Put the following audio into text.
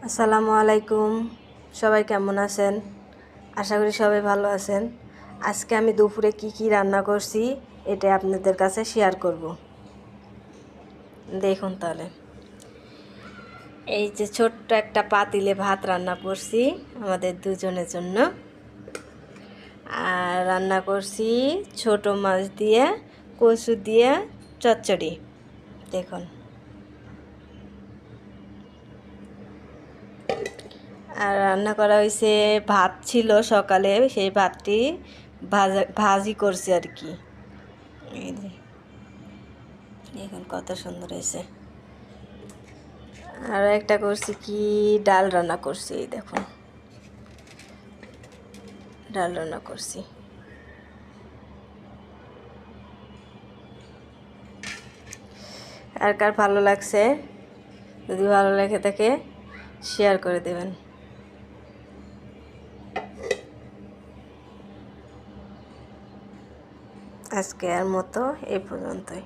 আসসালামু আলাইকুম। সবাই কেমন আছেন? আশা করি সবাই ভালো আছেন। আজকে আমি দুপুরে কি রান্না করছি এটা আপনাদের কাছে শেয়ার করব। দেখুন তাহলে। এই যে ছোট্ট একটা পাতিলে ভাত রান্না করছি আমাদের দুজনের জন্য। আর রান্না করছি ছোট মাছ দিয়ে কচু দিয়ে চচ্চড়ি। দেখুন। আর রান্না করা হয়েছে, ভাত ছিল সকালে, সেই ভাতটি ভাজি করছি আর কি। এই যে দেখুন কত সুন্দর হয়েছে। আর একটা করছি কি, ডাল রান্না করছি। এই দেখুন ডাল রান্না করছি। আর কার ভালো লাগছে, যদি ভালো লেগে থাকে শেয়ার করে দেবেন। আজকে আর মতো এই পর্যন্তই।